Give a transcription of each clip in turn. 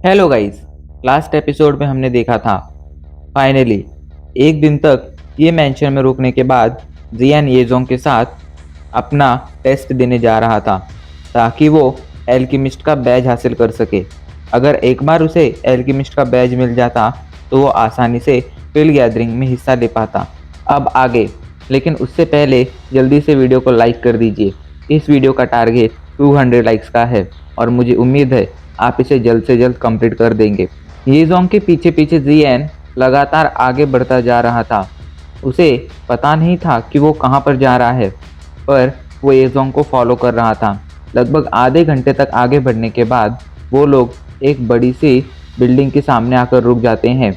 Hello guys. Last episode में हमने देखा था फाइनली एक दिन तक ये मेंशन में रुकने के बाद जियान येजोंग के साथ अपना टेस्ट देने जा रहा था ताकि वो एल्केमिस्ट का बैज हासिल कर सके। अगर एक बार उसे एल्केमिस्ट का बैज मिल जाता तो वो आसानी से फिल गैदरिंग में हिस्सा ले पाता। अब आगे, लेकिन उससे पहले जल्दी से वीडियो को लाइक कर दीजिए। इस वीडियो का टारगेट 200 लाइक्स का है और मुझे उम्मीद है आप इसे जल्द से जल्द कंप्लीट कर देंगे। येजोंग के पीछे पीछे जियान लगातार आगे बढ़ता जा रहा था। उसे पता नहीं था कि वो कहाँ पर जा रहा है, पर वो येजोंग को फॉलो कर रहा था। लगभग आधे घंटे तक आगे बढ़ने के बाद वो लोग एक बड़ी सी बिल्डिंग के सामने आकर रुक जाते हैं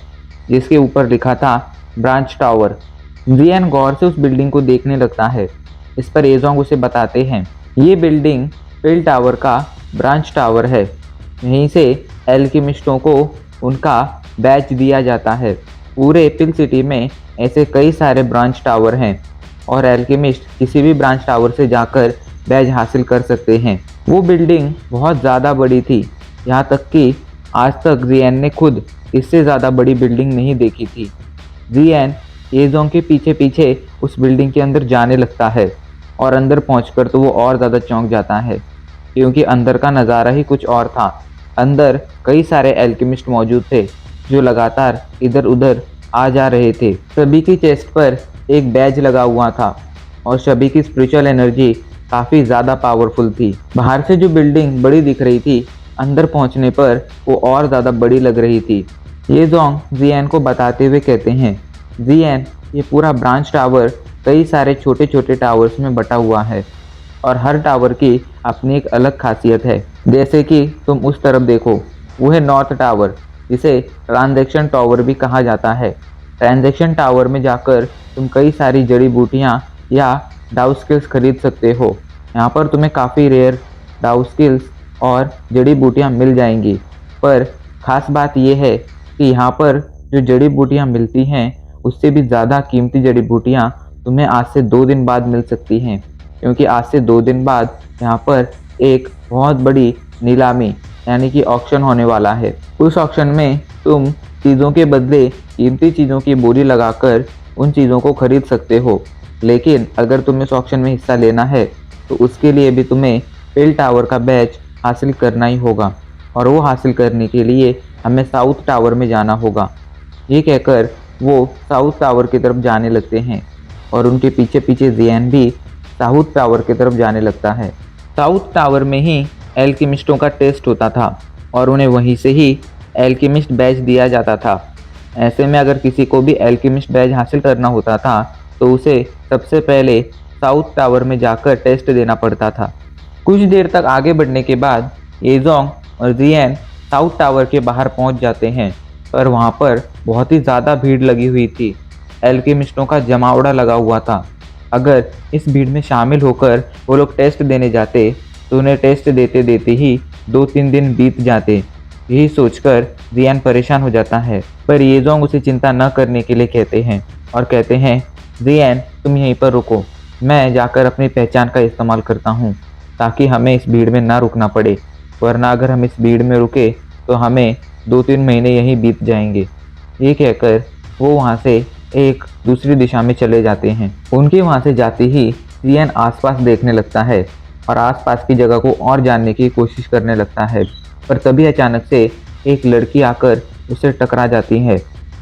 जिसके ऊपर लिखा था ब्रांच टावर। जियान गौर से उस बिल्डिंग को देखने लगता है। इस पर येजोंग उसे बताते हैं ये बिल्डिंग पिल टावर का ब्रांच टावर है। यहीं से एल्केमिस्टों को उनका बैच दिया जाता है। पूरे पिल सिटी में ऐसे कई सारे ब्रांच टावर हैं और एल्केमिस्ट किसी भी ब्रांच टावर से जाकर बैच हासिल कर सकते हैं। वो बिल्डिंग बहुत ज़्यादा बड़ी थी, यहाँ तक कि आज तक जियान ने खुद इससे ज़्यादा बड़ी बिल्डिंग नहीं देखी थी। जियान येजोंग के पीछे पीछे उस बिल्डिंग के अंदर जाने लगता है और अंदर पहुंचकर तो वो और ज़्यादा चौंक जाता है क्योंकि अंदर का नज़ारा ही कुछ और था। अंदर कई सारे एल्केमिस्ट मौजूद थे जो लगातार इधर उधर आ जा रहे थे। सभी की चेस्ट पर एक बैज लगा हुआ था और सभी की स्पिरिचुअल एनर्जी काफ़ी ज़्यादा पावरफुल थी। बाहर से जो बिल्डिंग बड़ी दिख रही थी, अंदर पहुंचने पर वो और ज़्यादा बड़ी लग रही थी। येजोंग जियान को बताते हुए कहते हैं, जियान, ये पूरा ब्रांच टावर कई सारे छोटे छोटे टावर्स में बटा हुआ है और हर टावर की अपनी एक अलग खासियत है। जैसे कि तुम उस तरफ देखो, वो है नॉर्थ टावर, जिसे ट्रांजैक्शन टावर भी कहा जाता है। ट्रांजैक्शन टावर में जाकर तुम कई सारी जड़ी बूटियाँ या डाउ स्किल्स खरीद सकते हो। यहाँ पर तुम्हें काफ़ी रेयर डाउ स्किल्स और जड़ी बूटियाँ मिल जाएंगी। पर ख़ास बात यह है कि यहाँ पर जो जड़ी बूटियाँ मिलती हैं उससे भी ज़्यादा कीमती जड़ी बूटियाँ तुम्हें आज से 2 दिन बाद मिल सकती हैं, क्योंकि आज से 2 दिन बाद यहाँ पर एक बहुत बड़ी नीलामी यानी कि ऑक्शन होने वाला है। उस ऑक्शन में तुम चीज़ों के बदले कीमती चीज़ों की बोली लगाकर उन चीज़ों को खरीद सकते हो। लेकिन अगर तुम्हें इस ऑक्शन में हिस्सा लेना है तो उसके लिए भी तुम्हें पिल टावर का बैच हासिल करना ही होगा और वो हासिल करने के लिए हमें साउथ टावर में जाना होगा। ये कहकर वो साउथ टावर की तरफ जाने लगते हैं और उनके पीछे पीछे जियान भी साउथ टावर की तरफ जाने लगता है। साउथ टावर में ही एल्केमिस्टों का टेस्ट होता था और उन्हें वहीं से ही एल्केमिस्ट बैच दिया जाता था। ऐसे में अगर किसी को भी एल्केमिस्ट बैच हासिल करना होता था तो उसे सबसे पहले साउथ टावर में जाकर टेस्ट देना पड़ता था। कुछ देर तक आगे बढ़ने के बाद येजोंग और जियान साउथ टावर के बाहर पहुंच जाते हैं, पर वहां पर बहुत ही ज़्यादा भीड़ लगी हुई थी। एल्केमिस्टों का जमावड़ा लगा हुआ था। अगर इस भीड़ में शामिल होकर वो लोग टेस्ट देने जाते तो उन्हें टेस्ट देते देते ही 2-3 दिन बीत जाते। यही सोचकर जियान परेशान हो जाता है, पर येजोंग उसे चिंता न करने के लिए कहते हैं और कहते हैं, जियान, तुम यहीं पर रुको, मैं जाकर अपनी पहचान का इस्तेमाल करता हूँ ताकि हमें इस भीड़ में ना रुकना पड़े, वरना अगर हम इस भीड़ में रुके तो हमें 2-3 महीने यहीं बीत जाएंगे। ये कहकर वो वहाँ से एक दूसरी दिशा में चले जाते हैं। उनके वहाँ से जाते ही जियान आसपास देखने लगता है और आसपास की जगह को और जानने की कोशिश करने लगता है, पर तभी अचानक से एक लड़की आकर उससे टकरा जाती है।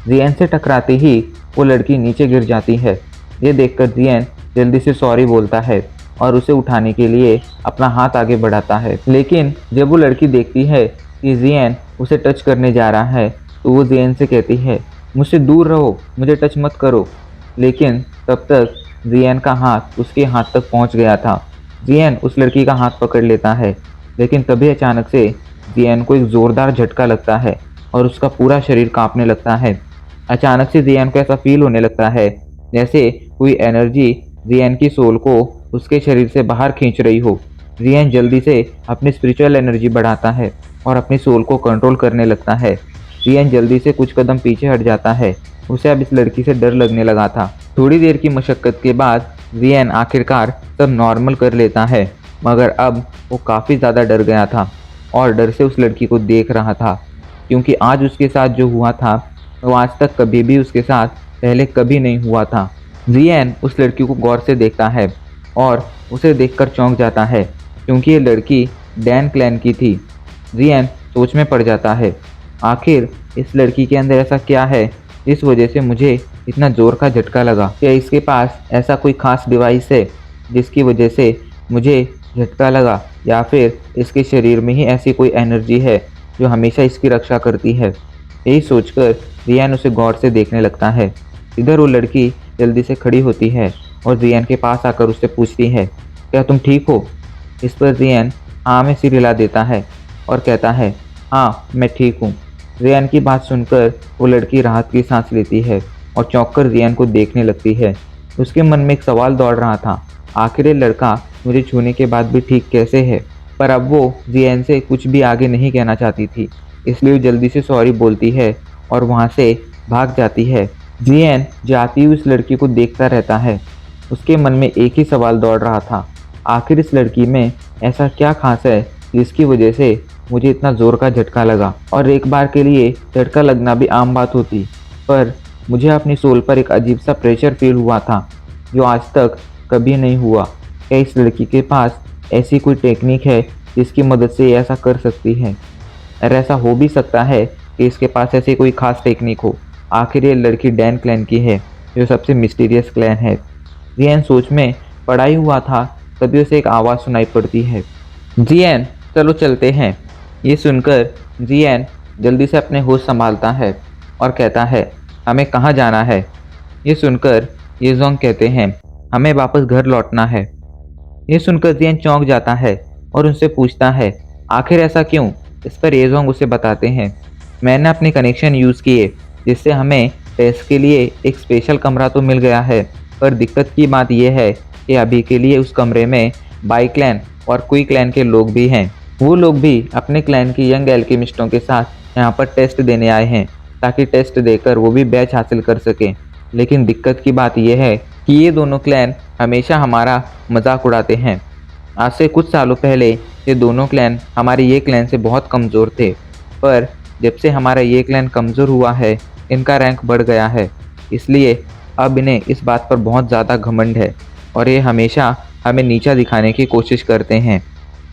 जियान से टकराते ही वो लड़की नीचे गिर जाती है। ये देखकर जियान जल्दी से सॉरी बोलता है और उसे उठाने के लिए अपना हाथ आगे बढ़ाता है। लेकिन जब वो लड़की देखती है कि जियान उसे टच करने जा रहा है तो वो जियान से कहती है, मुझसे दूर रहो, मुझे टच मत करो। लेकिन तब तक जियान का हाथ उसके हाथ तक पहुंच गया था। जियान उस लड़की का हाथ पकड़ लेता है, लेकिन तभी अचानक से जियान को एक ज़ोरदार झटका लगता है और उसका पूरा शरीर कांपने लगता है। अचानक से जियान को ऐसा फील होने लगता है जैसे कोई एनर्जी जियान की सोल को उसके शरीर से बाहर खींच रही हो। जियान जल्दी से अपनी स्पिरिचुअल एनर्जी बढ़ाता है और अपनी सोल को कंट्रोल करने लगता है। जियान जल्दी से कुछ कदम पीछे हट जाता है। उसे अब इस लड़की से डर लगने लगा था। थोड़ी देर की मशक्क़त के बाद जियान आखिरकार सब नॉर्मल कर लेता है, मगर अब वो काफ़ी ज़्यादा डर गया था और डर से उस लड़की को देख रहा था। क्योंकि आज उसके साथ जो हुआ था वो आज तक कभी भी उसके साथ पहले कभी नहीं हुआ था। जियन उस लड़की को गौर से देखता है और उसे देखकर चौंक जाता है क्योंकि ये लड़की डैन क्लैन की थी। जियन सोच में पड़ जाता है, आखिर इस लड़की के अंदर ऐसा क्या है जिस वजह से मुझे इतना जोर का झटका लगा। क्या इसके पास ऐसा कोई खास डिवाइस है जिसकी वजह से मुझे झटका लगा, या फिर इसके शरीर में ही ऐसी कोई एनर्जी है जो हमेशा इसकी रक्षा करती है। यही सोचकर जियान उसे गौर से देखने लगता है। इधर वो लड़की जल्दी से खड़ी होती है और जियान के पास आकर उससे पूछती है, क्या तुम ठीक हो? इस पर जियान हाँ में सिर हिला देता है और कहता है, हाँ मैं ठीक हूँ। जियान की बात सुनकर वो लड़की राहत की सांस लेती है और चौंक कर जियान को देखने लगती है। उसके मन में एक सवाल दौड़ रहा था, आखिर ये लड़का मुझे छूने के बाद भी ठीक कैसे है? पर अब वो जियान से कुछ भी आगे नहीं कहना चाहती थी, इसलिए वो जल्दी से सॉरी बोलती है और वहाँ से भाग जाती है। जियान जाती हुई उस लड़की को देखता रहता है। उसके मन में एक ही सवाल दौड़ रहा था, आखिर इस लड़की में ऐसा क्या खास है जिसकी वजह से मुझे इतना जोर का झटका लगा। और एक बार के लिए झटका लगना भी आम बात होती, पर मुझे अपनी सोल पर एक अजीब सा प्रेशर फील हुआ था जो आज तक कभी नहीं हुआ। क्या इस लड़की के पास ऐसी कोई टेक्निक है जिसकी मदद से ये ऐसा कर सकती है? और ऐसा हो भी सकता है कि इसके पास ऐसी कोई खास टेक्निक हो। आखिर ये लड़की डैन क्लैन की है जो सबसे मिस्टीरियस क्लैन है। जियान सोच में पड़ा ही हुआ था, तभी उसे एक आवाज़ सुनाई पड़ती है, जियान चलो चलते हैं। ये सुनकर जियान जल्दी से अपने होश संभालता है और कहता है, हमें कहाँ जाना है? ये सुनकर येजोंग कहते हैं, हमें वापस घर लौटना है। ये सुनकर जियान चौंक जाता है और उनसे पूछता है, आखिर ऐसा क्यों? इस पर येजोंग उसे बताते हैं, मैंने अपने कनेक्शन यूज़ किए जिससे हमें टेस्ट के लिए एक स्पेशल कमरा तो मिल गया है, पर दिक्कत की बात यह है कि अभी के लिए उस कमरे में बाई क्लैन और कुई क्लैन के लोग भी हैं। वो लोग भी अपने क्लैन की यंग एल्केमिस्टों के साथ यहाँ पर टेस्ट देने आए हैं ताकि टेस्ट देकर वो भी बैच हासिल कर सकें। लेकिन दिक्कत की बात यह है कि ये दोनों क्लैन हमेशा हमारा मजाक उड़ाते हैं। आज से कुछ सालों पहले ये दोनों क्लैन हमारे ये क्लैन से बहुत कमज़ोर थे, पर जब से हमारा ये क्लैन कमज़ोर हुआ है इनका रैंक बढ़ गया है, इसलिए अब इन्हें इस बात पर बहुत ज़्यादा घमंड है और ये हमेशा हमें नीचा दिखाने की कोशिश करते हैं।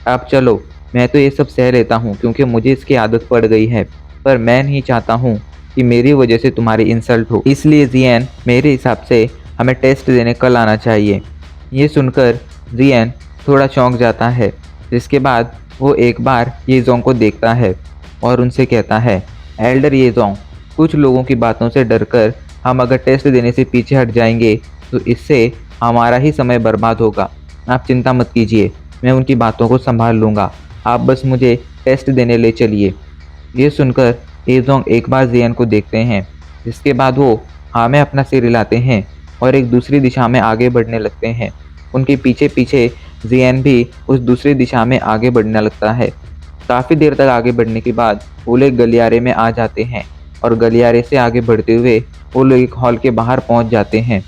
अब चलो, मैं तो ये सब सह लेता हूँ क्योंकि मुझे इसकी आदत पड़ गई है, पर मैं नहीं चाहता हूँ कि मेरी वजह से तुम्हारी इंसल्ट हो। इसलिए जियान मेरे हिसाब से हमें टेस्ट देने कल आना चाहिए। ये सुनकर जियान थोड़ा चौंक जाता है, जिसके बाद वो एक बार येजोंग को देखता है और उनसे कहता है, एल्डर येजोंग, कुछ लोगों की बातों से डरकर हम अगर टेस्ट देने से पीछे हट जाएंगे तो इससे हमारा ही समय बर्बाद होगा। आप चिंता मत कीजिए, मैं उनकी बातों को संभाल लूँगा, आप बस मुझे टेस्ट देने ले चलिए। ये सुनकर येजोंग एक बार जियान को देखते हैं, जिसके बाद वो हाँ में अपना सिर हिलाते हैं और एक दूसरी दिशा में आगे बढ़ने लगते हैं। उनके पीछे पीछे जियान भी उस दूसरी दिशा में आगे बढ़ने लगता है। काफ़ी देर तक आगे बढ़ने के बाद वो लोग गलियारे में आ जाते हैं और गलियारे से आगे बढ़ते हुए वो लोग एक हॉल के बाहर पहुंच जाते हैं।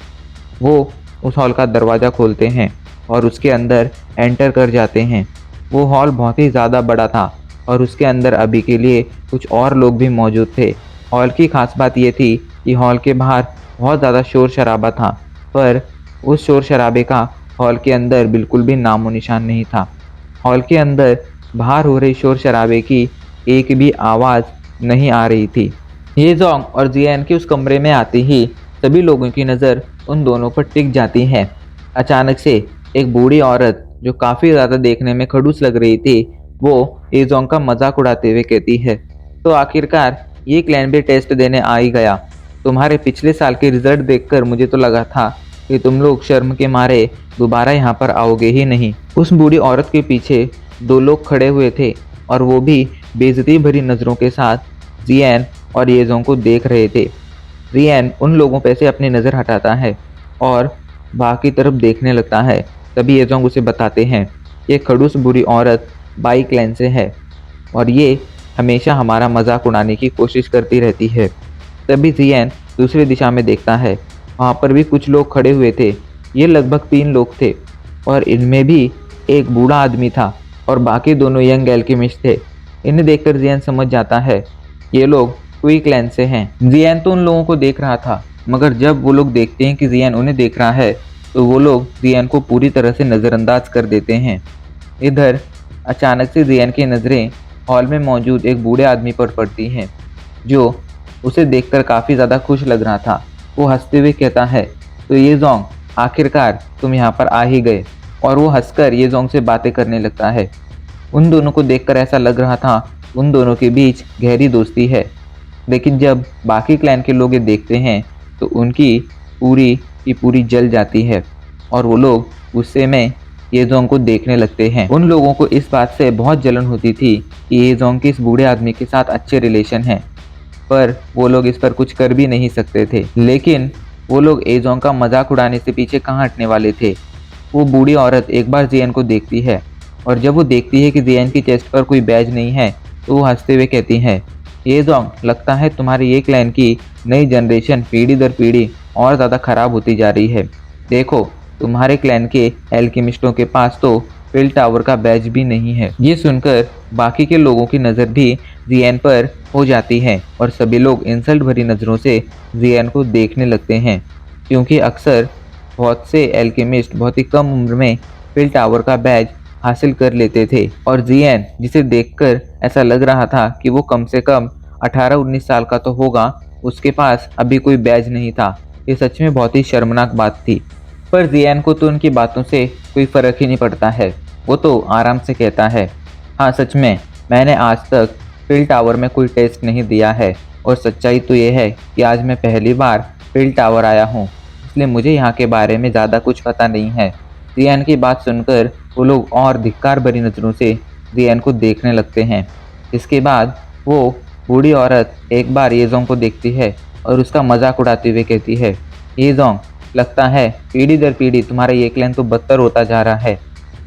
वो उस हॉल का दरवाज़ा खोलते हैं और उसके अंदर एंटर कर जाते हैं। वो हॉल बहुत ही ज़्यादा बड़ा था और उसके अंदर अभी के लिए कुछ और लोग भी मौजूद थे। हॉल की खास बात ये थी कि हॉल के बाहर बहुत ज़्यादा शोर शराबा था, पर उस शोर शराबे का हॉल के अंदर बिल्कुल भी नामो निशान नहीं था। हॉल के अंदर बाहर हो रही शोर शराबे की एक भी आवाज़ नहीं आ रही थी। येजोंग और जियान के उस कमरे में आते ही सभी लोगों की नज़र उन दोनों पर टिक जाती है। अचानक से एक बूढ़ी औरत जो काफ़ी ज़्यादा देखने में खड़ूस लग रही थी, वो येजोंग का मजाक उड़ाते हुए कहती है, तो आखिरकार ये क्लैन भी टेस्ट देने आ ही गया। तुम्हारे पिछले साल के रिजल्ट देखकर मुझे तो लगा था कि तुम लोग शर्म के मारे दोबारा यहाँ पर आओगे ही नहीं। उस बूढ़ी औरत के पीछे दो लोग खड़े हुए थे और वो भी बेइज्जती भरी नज़रों के साथ जियान और येजोंग को देख रहे थे। जियान उन लोगों पर से अपनी नज़र हटाता है और बाकी तरफ देखने लगता है। तभी येजोंग उसे बताते हैं, ये खड़ूस बुरी औरत बाई क्लैन से है और ये हमेशा हमारा मजाक उड़ाने की कोशिश करती रहती है। तभी जियान दूसरी दिशा में देखता है, वहाँ पर भी कुछ लोग खड़े हुए थे। ये लगभग 3 लोग थे और इनमें भी एक बूढ़ा आदमी था और बाकी दोनों यंग एल्केमिस्ट थे। इन्हें देखकर जियान समझ जाता है ये लोग क्वी क्लैन से हैं। जियान तो उन लोगों को देख रहा था, मगर जब वो लोग देखते हैं कि जियान उन्हें देख रहा है तो वो लोग जियान को पूरी तरह से नज़रअंदाज कर देते हैं। इधर अचानक से जियान की नज़रें हॉल में मौजूद एक बूढ़े आदमी पर पड़ती हैं, जो उसे देखकर काफ़ी ज़्यादा खुश लग रहा था। वो हंसते हुए कहता है, तो ये जोंग, आखिरकार तुम यहाँ पर आ ही गए। और वो हंसकर ये जोंग से बातें करने लगता है। उन दोनों को देखकर ऐसा लग रहा था उन दोनों के बीच गहरी दोस्ती है। लेकिन जब बाकी क्लैन के लोग ये देखते हैं तो उनकी पूरी की पूरी जल जाती है और वो लोग गुस्से में येजोंग को देखने लगते हैं। उन लोगों को इस बात से बहुत जलन होती थी कि येजोंग के इस बूढ़े आदमी के साथ अच्छे रिलेशन हैं, पर वो लोग इस पर कुछ कर भी नहीं सकते थे। लेकिन वो लोग येजोंग का मजाक उड़ाने से पीछे कहाँ हटने वाले थे। वो बूढ़ी औरत एक बार जियान को देखती है और जब वो देखती है कि जियान की चेस्ट पर कोई बैज नहीं है तो वो हंसते हुए कहती है, येजोंग, लगता है तुम्हारे ये क्लैन की नई जनरेशन पीढ़ी दर पीढ़ी और ज़्यादा खराब होती जा रही है। देखो, तुम्हारे क्लैन के एल्केमिस्टों के पास तो पिल टावर का बैज भी नहीं है। ये सुनकर बाकी के लोगों की नज़र भी जियान पर हो जाती है और सभी लोग इंसल्ट भरी नज़रों से जियान को देखने लगते हैं, क्योंकि अक्सर बहुत से एल्केमिस्ट बहुत ही कम उम्र में पिल टावर का बैज हासिल कर लेते थे। और जियान, जिसे देखकर ऐसा लग रहा था कि वो कम से कम 18-19 साल का तो होगा, उसके पास अभी कोई बैज नहीं था। ये सच में बहुत ही शर्मनाक बात थी। पर जियान को तो उनकी बातों से कोई फ़र्क ही नहीं पड़ता है। वो तो आराम से कहता है, हाँ सच में मैंने आज तक पिल टावर में कोई टेस्ट नहीं दिया है और सच्चाई तो ये है कि आज मैं पहली बार पिल टावर आया हूँ, इसलिए मुझे यहाँ के बारे में ज़्यादा कुछ पता नहीं है। जियान की बात सुनकर वो लोग और धिक्कार भरी नज़रों से जियान को देखने लगते हैं। इसके बाद वो बूढ़ी औरत एक बार येजोंग को देखती है और उसका मजाक उड़ाते हुए कहती है, येजोंग, लगता है पीढ़ी दर पीढ़ी तुम्हारा ये क्लैन तो बदतर होता जा रहा है।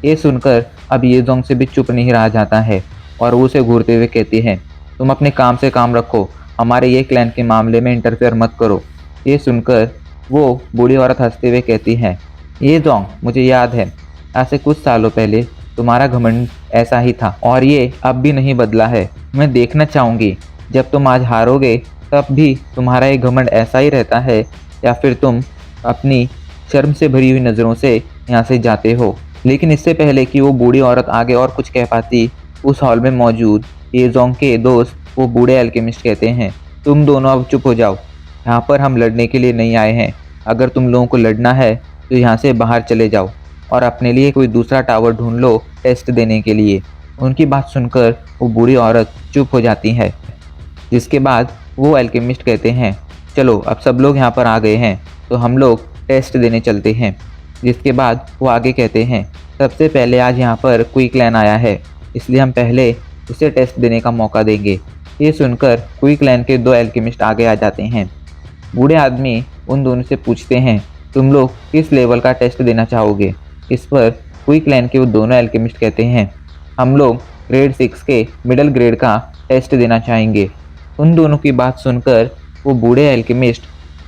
ये सुनकर अब येजोंग से भी चुप नहीं रहा जाता है और वो उसे घूरते हुए कहती है, तुम अपने काम से काम रखो, हमारे ये क्लैन के मामले में इंटरफेयर मत करो। ये सुनकर वो बूढ़ी औरत हंसते हुए कहती है, येजोंग, मुझे याद है आज से कुछ सालों पहले तुम्हारा घमंड ऐसा ही था और ये अब भी नहीं बदला है। मैं देखना चाहूँगी जब तुम आज हारोगे तब भी तुम्हारा ये घमंड ऐसा ही रहता है या फिर तुम अपनी शर्म से भरी हुई नज़रों से यहाँ से जाते हो। लेकिन इससे पहले कि वो बूढ़ी औरत आगे और कुछ कह पाती, उस हॉल में मौजूद येजोंग के दोस्त वो बूढ़े एल्केमिस्ट कहते हैं, तुम दोनों अब चुप हो जाओ, यहाँ पर हम लड़ने के लिए नहीं आए हैं। अगर तुम लोगों को लड़ना है तो यहाँ से बाहर चले जाओ और अपने लिए कोई दूसरा टावर ढूंढ लो टेस्ट देने के लिए। उनकी बात सुनकर वो बूढ़ी औरत चुप हो जाती है, जिसके बाद वो एल्केमिस्ट कहते हैं, चलो अब सब लोग यहाँ पर आ गए हैं तो हम लोग टेस्ट देने चलते हैं। जिसके बाद वो आगे कहते हैं, सबसे पहले आज यहाँ पर क्वी क्लैन आया है, इसलिए हम पहले उसे टेस्ट देने का मौका देंगे। ये सुनकर क्वी क्लैन के 2 एल्केमिस्ट आगे आ जाते हैं। बूढ़े आदमी उन दोनों से पूछते हैं, तुम लोग किस लेवल का टेस्ट देना चाहोगे। इस पर क्वी क्लैन के वो दोनों एल्केमिस्ट कहते हैं, हम लोग ग्रेड 6 के मिडल ग्रेड का टेस्ट देना चाहेंगे। उन दोनों की बात सुनकर वो बूढ़े एल्केमिस्ट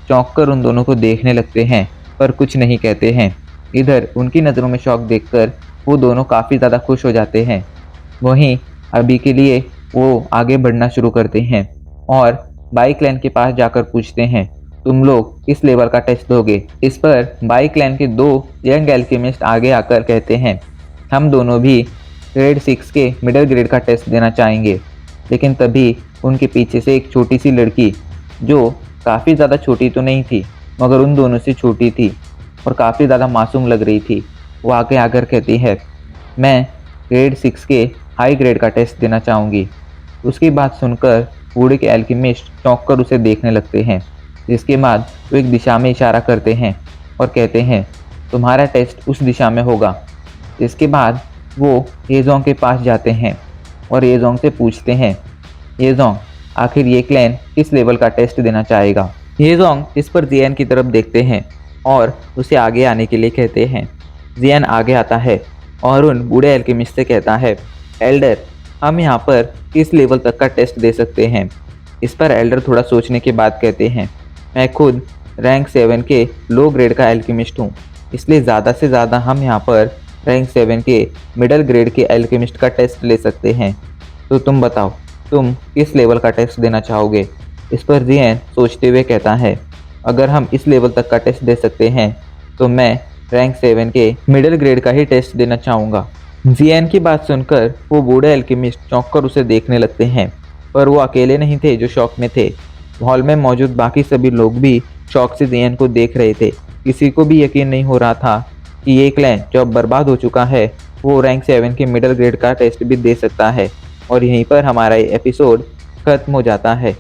चौंक कर उन दोनों को देखने लगते हैं पर कुछ नहीं कहते हैं। इधर उनकी नज़रों में शौक देखकर वो दोनों काफ़ी ज़्यादा खुश हो जाते हैं। वहीं अभी के लिए वो आगे बढ़ना शुरू करते हैं और बाई क्लैन के पास जाकर पूछते हैं, तुम लोग किस लेवल का टेस्ट दोगे। इस पर बाई क्लैन के 2 यंग एल्केमिस्ट आगे आकर कहते हैं, हम दोनों भी ग्रेड 6 के मिडिल ग्रेड का टेस्ट देना चाहेंगे। लेकिन तभी उनके पीछे से एक छोटी सी लड़की, जो काफ़ी ज़्यादा छोटी तो नहीं थी मगर उन दोनों से छोटी थी और काफ़ी ज़्यादा मासूम लग रही थी, वो आगे आकर कहती है, मैं ग्रेड 6 के हाई ग्रेड का टेस्ट देना चाहूँगी। उसकी बात सुनकर बूढ़े के एल्केमिस्ट चौंक कर उसे देखने लगते हैं, जिसके बाद वो एक दिशा में इशारा करते हैं और कहते हैं, तुम्हारा टेस्ट उस दिशा में होगा। इसके बाद वो येजोंग के पास जाते हैं और येजोंग से पूछते हैं, येजोंग, आखिर ये क्लैन किस लेवल का टेस्ट देना चाहेगा। येजोंग इस पर जियान की तरफ देखते हैं और उसे आगे आने के लिए कहते हैं। जियान आगे आता है और उन बूढ़े एल्केमिस्ट से कहता है, एल्डर, हम यहाँ पर किस लेवल तक का टेस्ट दे सकते हैं। इस पर एल्डर थोड़ा सोचने के बाद कहते हैं, मैं खुद रैंक 7 के लो ग्रेड का एल्केमिस्ट हूँ, इसलिए ज़्यादा से ज़्यादा हम यहाँ पर रैंक 7 के मिडल ग्रेड के एल्केमिस्ट का टेस्ट ले सकते हैं। तो तुम बताओ, तुम किस लेवल का टेस्ट देना चाहोगे? इस पर जियन सोचते हुए कहता है, अगर हम इस लेवल तक का टेस्ट दे सकते हैं तो मैं रैंक 7 के मिडिल ग्रेड का ही टेस्ट देना चाहूँगा। जियन की बात सुनकर वो बूढ़े अल्केमिस्ट चौंक कर उसे देखने लगते हैं, पर वो अकेले नहीं थे जो शॉक में थे। हॉल में मौजूद बाकी सभी लोग भी शौक से जियन को देख रहे थे। किसी को भी यकीन नहीं हो रहा था कि ये क्लैन जो अब बर्बाद हो चुका है वो रैंक 7 के मिडिल ग्रेड का टेस्ट भी दे सकता है। और यहीं पर हमारा ये एपिसोड खत्म हो जाता है।